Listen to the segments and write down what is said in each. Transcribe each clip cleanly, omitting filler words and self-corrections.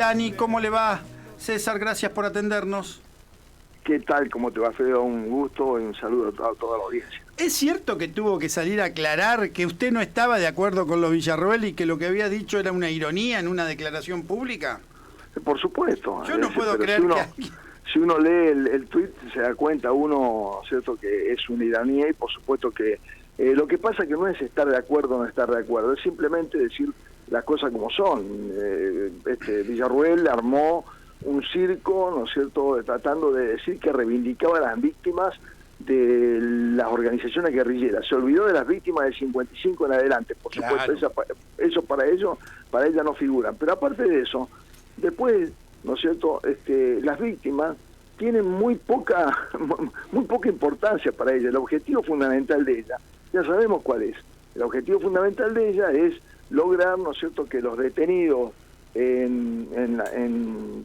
Dani, ¿cómo le va? César, gracias por atendernos. ¿Qué tal? ¿Cómo te va, Feo? Un gusto y un saludo a toda la audiencia. ¿Es cierto que tuvo que salir a aclarar que usted no estaba de acuerdo con los Villarroel y que lo que había dicho era una ironía en una declaración pública? Por supuesto. Yo no puedo creer si uno lee el tuit, se da cuenta uno, ¿cierto?, que es una ironía y por supuesto que lo que pasa que no es estar de acuerdo o no estar de acuerdo, es simplemente decir las cosas como son. Villarroel armó un circo, ¿no es cierto?, tratando de decir que reivindicaba a las víctimas de las organizaciones guerrilleras. Se olvidó de las víctimas del 55 en adelante, por supuesto, eso para ella no figuran. Pero aparte de eso, después, ¿no es cierto?, las víctimas tienen muy poca importancia para ella. El objetivo fundamental de ella, ya sabemos cuál es. El objetivo fundamental de ella es lograr, ¿no es cierto?, que los detenidos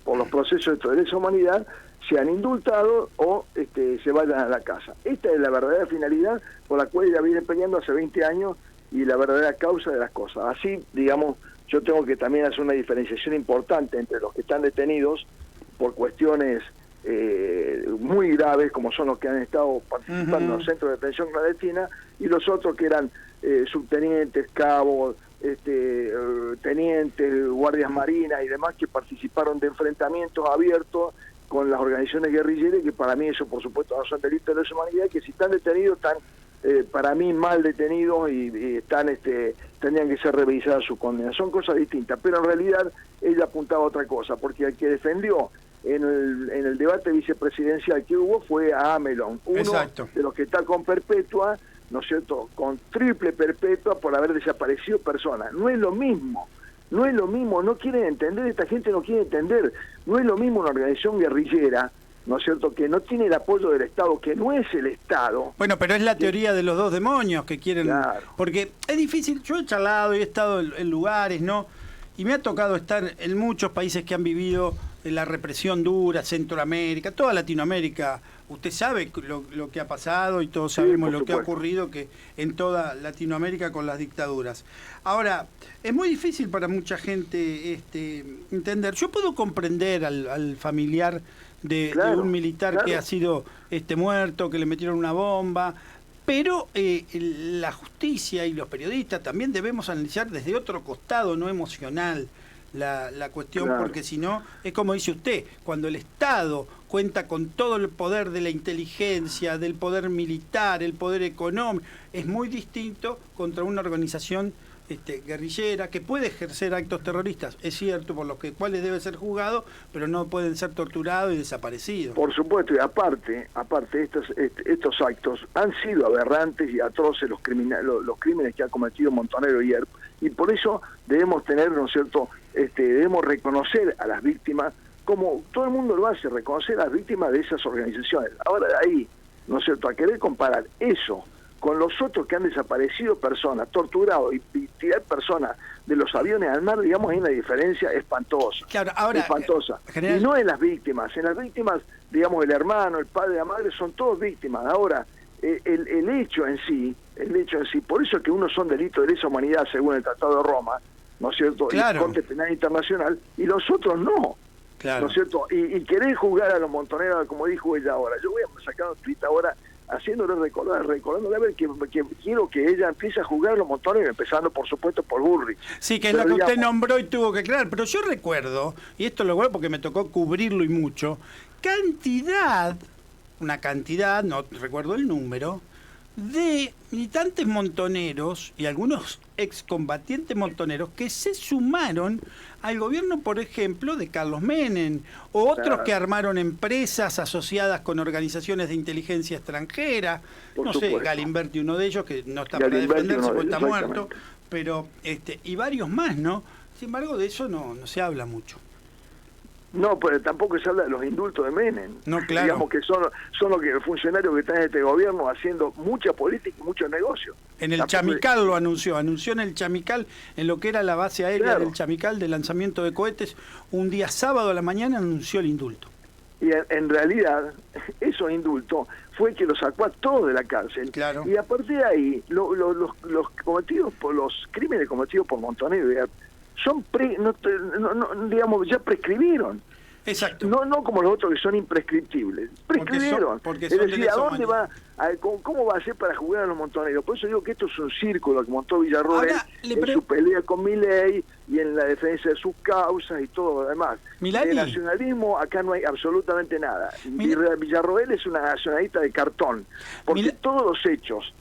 por los procesos de lesa humanidad sean indultados o se vayan a la casa. Esta es la verdadera finalidad por la cual ella viene peleando hace 20 años y la verdadera causa de las cosas. Así, digamos, yo tengo que también hacer una diferenciación importante entre los que están detenidos por cuestiones muy graves, como son los que han estado participando en los centros de detención clandestina, y los otros que eran subtenientes, cabos, tenientes, guardias marinas y demás, que participaron de enfrentamientos abiertos con las organizaciones guerrilleras, que para mí eso por supuesto no son delitos de lesa humanidad, que si están detenidos están para mí mal detenidos y están tendrían que ser revisadas sus condenas. Son cosas distintas, pero en realidad ella apuntaba a otra cosa, porque el que defendió en el debate vicepresidencial que hubo fue a Amelón, uno Exacto. de los que está con perpetua, ¿no es cierto?, con triple perpetua por haber desaparecido personas. No es lo mismo, no quieren entender, esta gente no quiere entender, no es lo mismo una organización guerrillera, ¿no es cierto?, que no tiene el apoyo del Estado, que no es el Estado. Bueno, pero es la teoría de los dos demonios que quieren... Claro. Porque es difícil, yo he charlado y he estado en lugares, ¿no?, y me ha tocado estar en muchos países que han vivido la represión dura, Centroamérica, toda Latinoamérica. Usted sabe lo que ha pasado y todos sabemos lo que ha ocurrido que en toda Latinoamérica con las dictaduras. Ahora, es muy difícil para mucha gente entender. Yo puedo comprender al familiar de un militar que ha sido muerto, que le metieron una bomba, pero la justicia y los periodistas también debemos analizar desde otro costado, no emocional, la cuestión, porque si no, es como dice usted, cuando el Estado cuenta con todo el poder de la inteligencia, del poder militar, el poder económico, es muy distinto contra una organización guerrillera que puede ejercer actos terroristas, es cierto, por los cuales debe ser juzgado, pero no pueden ser torturados y desaparecidos. Por supuesto, y aparte estos actos han sido aberrantes y atroces los crímenes que ha cometido Montonero y ERP, y por eso debemos tener, ¿no es cierto?, debemos reconocer a las víctimas, como todo el mundo lo hace, reconocer a las víctimas de esas organizaciones. Ahora de ahí, ¿no es cierto?, a querer comparar eso con los otros que han desaparecido personas, torturado y tirar personas de los aviones al mar, digamos, hay una diferencia espantosa. Claro, ahora, espantosa. General... Y no en las víctimas, digamos, el hermano, el padre, la madre, son todos víctimas. Ahora, el hecho en sí, por eso es que unos son delitos de lesa humanidad según el Tratado de Roma, ¿no es cierto?, y la Corte Penal Internacional, y los otros no. Claro. ¿No es cierto? Y querer juzgar a los montoneros, como dijo ella ahora. Yo voy a sacar un tweet ahora haciéndole recordándole a ver que quiero que ella empiece a jugar a los montoneros, empezando por supuesto por Bullrich. Sí, que es lo que usted nombró y tuvo que aclarar, pero yo recuerdo, y esto lo recuerdo porque me tocó cubrirlo y mucho, una cantidad, no recuerdo el número, de militantes montoneros y algunos excombatientes montoneros que se sumaron al gobierno, por ejemplo, de Carlos Menem, o otros que armaron empresas asociadas con organizaciones de inteligencia extranjera, no sé, Galimberti, uno de ellos, que no está para defenderse porque está muerto, pero y varios más, ¿no? Sin embargo, de eso no se habla mucho. No, pero tampoco se habla de los indultos de Menem. No, claro. Digamos que son los funcionarios que están en este gobierno haciendo mucha política y mucho negocio. En el Chamical lo anunció en el Chamical, en lo que era la base aérea del Chamical de lanzamiento de cohetes, un día sábado a la mañana anunció el indulto. Y en realidad, esos indultos fue que los sacó a todos de la cárcel. Claro. Y a partir de ahí, los crímenes cometidos por Montonero son digamos, ya prescribieron. Exacto. No como los otros que son imprescriptibles. Prescribieron. Porque es son decir, ¿a dónde va? ¿Cómo va a ser para jugar a los montoneros? Por eso digo que esto es un círculo que montó Villarroel en su pelea con Milei y en la defensa de sus causas y todo lo demás. Milani. De nacionalismo acá no hay absolutamente nada. Villarroel es una nacionalista de cartón. Porque todos los hechos,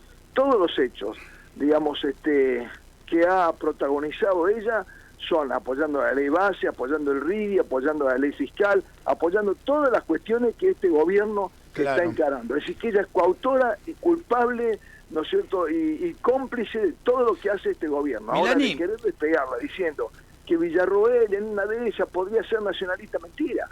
digamos, que ha protagonizado ella son apoyando la ley base, apoyando el RIDI, apoyando la ley fiscal, apoyando todas las cuestiones que este gobierno está encarando. Es decir, que ella es coautora y culpable, ¿no es cierto?, y cómplice de todo lo que hace este gobierno. Milani. Ahora, de querer despegarla diciendo que Villarroel en una de ellas podría ser nacionalista, mentira.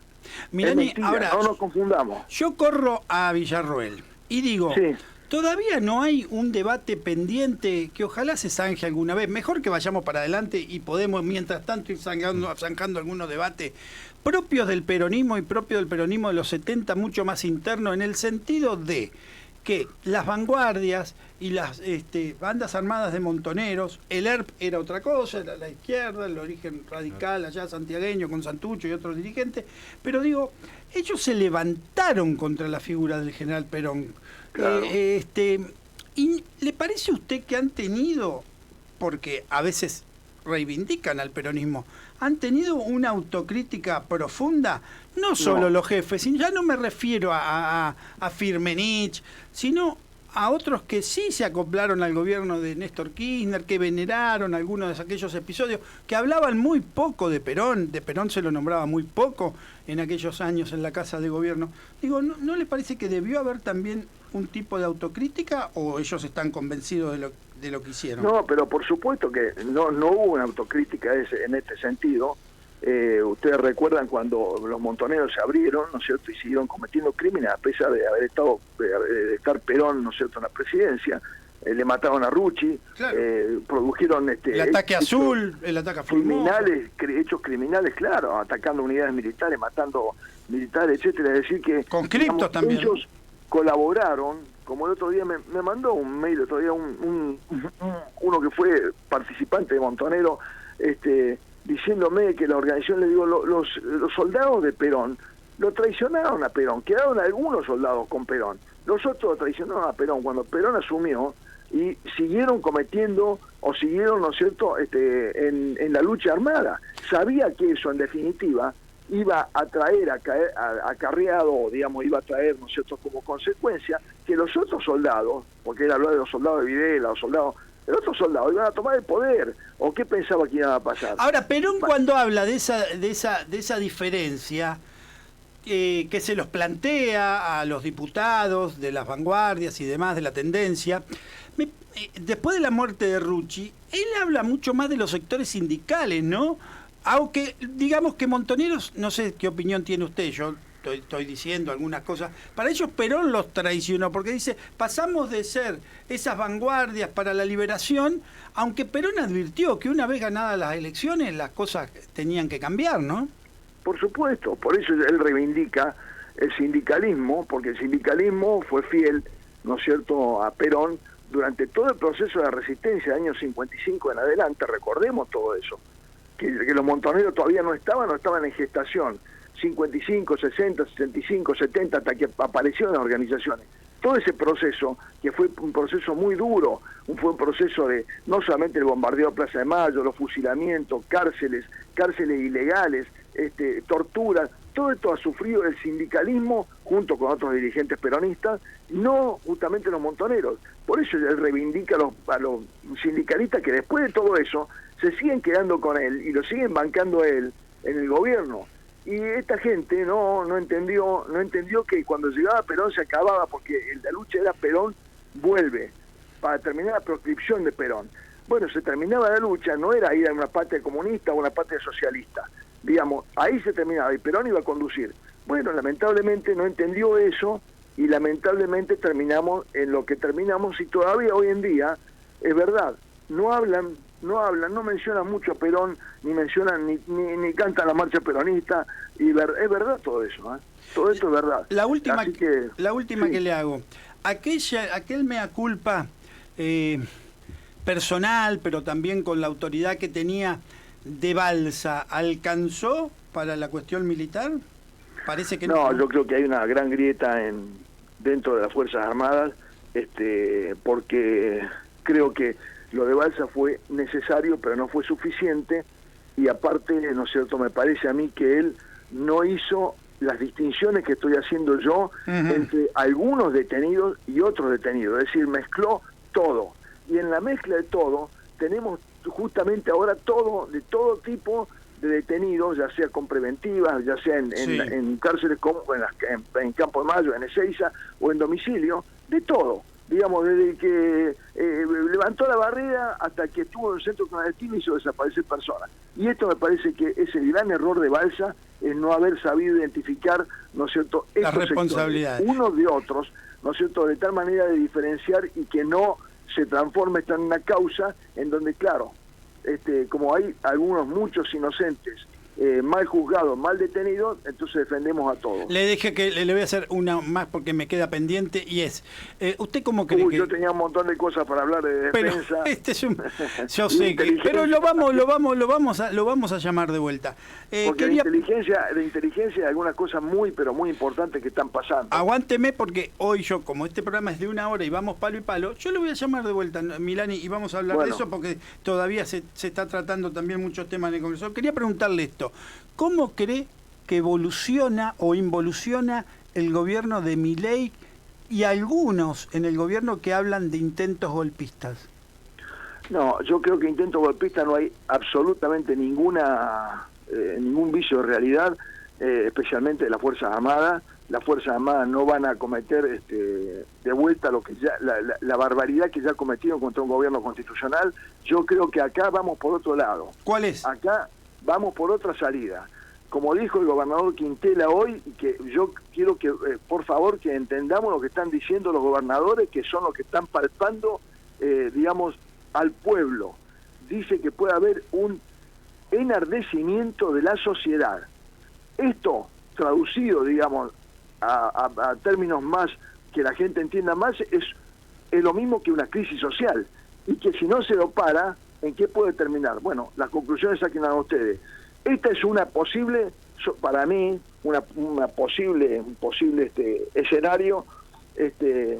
Milani, mentira, ahora, no nos confundamos. Yo corro a Villarroel y digo... Sí. Todavía no hay un debate pendiente que ojalá se zanje alguna vez. Mejor que vayamos para adelante y podemos, mientras tanto, ir zanjando algunos debates propios del peronismo y propio del peronismo de los 70, mucho más interno, en el sentido de que las vanguardias y las bandas armadas de montoneros, el ERP era otra cosa, era la izquierda, el origen radical allá santiagueño con Santucho y otros dirigentes, pero digo, ellos se levantaron contra la figura del general Perón. Claro. ¿Y le parece a usted que han tenido, porque a veces reivindican al peronismo, han tenido una autocrítica profunda? No solo los jefes, ya no me refiero a Firmenich, sino a otros que sí se acoplaron al gobierno de Néstor Kirchner, que veneraron algunos de aquellos episodios, que hablaban muy poco de Perón se lo nombraba muy poco en aquellos años en la Casa de Gobierno. Digo, ¿no le parece que debió haber también un tipo de autocrítica o ellos están convencidos de lo que hicieron? No, pero por supuesto que no hubo una autocrítica en este sentido. Ustedes recuerdan cuando los montoneros se abrieron, ¿no es cierto?, y siguieron cometiendo crímenes a pesar de haber estado de estar Perón, ¿no es cierto?, en la presidencia. Le mataron a Rucci, claro. Produjeron el ataque azul, el ataque a criminales, hechos criminales, claro, atacando unidades militares, matando militares, etcétera. Es decir que con criptos también. Ellos colaboraron, como el otro día me mandó un mail, el otro día uno que fue participante de Montonero, diciéndome que la organización, le digo, los soldados de Perón lo traicionaron a Perón, quedaron algunos soldados con Perón, los otros traicionaron a Perón cuando Perón asumió y siguieron cometiendo o siguieron, ¿no es cierto?, en la lucha armada. Sabía que eso en definitiva iba a traer acarreado, digamos, iba a traer, ¿no es cierto?, como consecuencia que los otros soldados, porque él hablaba de los soldados de Videla, el otro soldado iban a tomar el poder, o qué pensaba que iba a pasar. Ahora, Perón cuando habla de esa diferencia, que se los plantea a los diputados de las vanguardias y demás, de la tendencia, después de la muerte de Rucci, él habla mucho más de los sectores sindicales, ¿no? Aunque digamos que Montoneros, no sé qué opinión tiene usted, yo estoy diciendo algunas cosas, para ellos Perón los traicionó, porque dice, pasamos de ser esas vanguardias para la liberación, aunque Perón advirtió que una vez ganadas las elecciones las cosas tenían que cambiar, ¿no? Por supuesto, por eso él reivindica el sindicalismo, porque el sindicalismo fue fiel, ¿no es cierto?, a Perón durante todo el proceso de resistencia, años 55 en adelante, recordemos todo eso, que los montoneros todavía no estaban en gestación, 55, 60, 65, 70, hasta que aparecieron las organizaciones. Todo ese proceso, que fue un proceso muy duro, fue un proceso de no solamente el bombardeo a Plaza de Mayo, los fusilamientos, cárceles ilegales, torturas, todo esto ha sufrido el sindicalismo junto con otros dirigentes peronistas, no justamente los montoneros. Por eso él reivindica a los sindicalistas que después de todo eso se siguen quedando con él y lo siguen bancando a él en el gobierno. Y esta gente no entendió que cuando llegaba Perón se acababa, porque la lucha era Perón vuelve, para terminar la proscripción de Perón. Bueno, se terminaba la lucha, no era ir a una patria comunista o una patria socialista, digamos, ahí se terminaba y Perón iba a conducir. Bueno, lamentablemente no entendió eso y lamentablemente terminamos en lo que terminamos, y todavía hoy en día, es verdad, no mencionan mucho a Perón, ni mencionan, ni cantan la marcha peronista, y es verdad todo eso, ¿eh? Todo esto es verdad. La última sí. que le hago, aquel mea culpa personal, pero también con la autoridad que tenía, de Balsa alcanzó para la cuestión militar? Parece que no. Yo creo que hay una gran grieta dentro de las Fuerzas Armadas, porque creo que lo de Balsa fue necesario, pero no fue suficiente, y aparte, ¿no es cierto?, me parece a mí que él no hizo las distinciones que estoy haciendo yo entre algunos detenidos y otros detenidos, es decir, mezcló todo, y en la mezcla de todo tenemos justamente ahora de todo tipo de detenidos, ya sea con preventivas, ya sea en cárceles como en Campo de Mayo, en Ezeiza o en domicilio, de todo. Digamos, desde que levantó la barrera hasta que estuvo en el centro clandestino y hizo desaparecer personas. Y esto me parece que es el gran error de Balsa, es no haber sabido identificar, ¿no es cierto?, las responsabilidades unos de otros, ¿no es cierto?, de tal manera de diferenciar y que no se transforme esto en una causa en donde, claro, como hay muchos inocentes mal juzgados, mal detenidos, entonces defendemos a todos. Le voy a hacer una más porque me queda pendiente, y es, ¿usted cómo cree que...? Yo tenía un montón de cosas para hablar de defensa. Pero yo sé que... Pero lo vamos a llamar de vuelta. Porque de inteligencia hay algunas cosas pero muy importantes que están pasando. Aguánteme, porque hoy yo, como este programa es de 1 hora y vamos palo y palo, yo lo voy a llamar de vuelta, Milani, y vamos a hablar de eso, porque todavía se está tratando también muchos temas en el Congreso. Quería preguntarle esto. ¿Cómo cree que evoluciona o involuciona el gobierno de Milei y algunos en el gobierno que hablan de intentos golpistas? No, yo creo que intentos golpistas no hay absolutamente ningún vicio de realidad, especialmente de las Fuerzas Armadas. Las Fuerzas Armadas no van a cometer de vuelta lo que ya la barbaridad que ya cometieron contra un gobierno constitucional. Yo creo que acá vamos por otro lado. ¿Cuál es? Acá vamos por otra salida. Como dijo el gobernador Quintela hoy, y que yo quiero que, por favor, que entendamos lo que están diciendo los gobernadores, que son los que están palpando, digamos, al pueblo. Dice que puede haber un enardecimiento de la sociedad. Esto, traducido, digamos, a términos más que la gente entienda más, es lo mismo que una crisis social. Y que si no se lo para, ¿en qué puede terminar? Bueno, las conclusiones saquen a ustedes. Esta es una posible, para mí, un posible escenario, que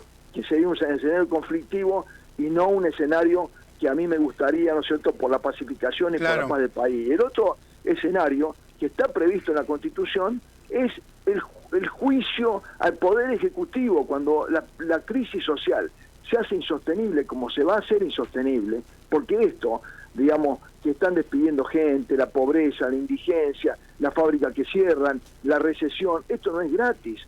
sería un escenario conflictivo y no un escenario que a mí me gustaría, ¿no es cierto?, por la pacificación y por la paz del país. El otro escenario que está previsto en la Constitución es el juicio al Poder Ejecutivo cuando la crisis social se hace insostenible, como se va a hacer insostenible, porque esto, digamos, que están despidiendo gente, la pobreza, la indigencia, la fábrica que cierran, la recesión, esto no es gratis.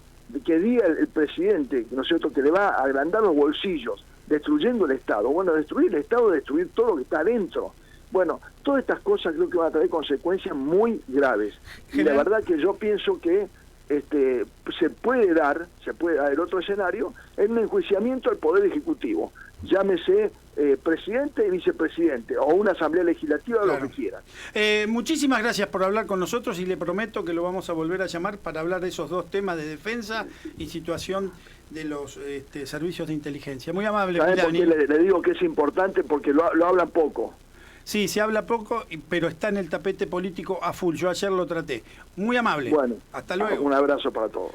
Que diga el presidente, ¿no es cierto?, que le va a agrandar los bolsillos, destruyendo el Estado. Bueno, destruir el Estado es destruir todo lo que está adentro. Bueno, todas estas cosas creo que van a traer consecuencias muy graves. Y la verdad que yo pienso que se puede dar el otro escenario, el enjuiciamiento al Poder Ejecutivo, llámese presidente y vicepresidente, o una asamblea legislativa, lo que quieran. Muchísimas gracias por hablar con nosotros, y le prometo que lo vamos a volver a llamar para hablar de esos dos temas de defensa y situación de los servicios de inteligencia. Muy amable. ¿Sabe por qué le digo que es importante? Porque lo hablan poco. Sí, se habla poco, pero está en el tapete político a full. Yo ayer lo traté. Muy amable. Bueno, hasta luego. Un abrazo para todos.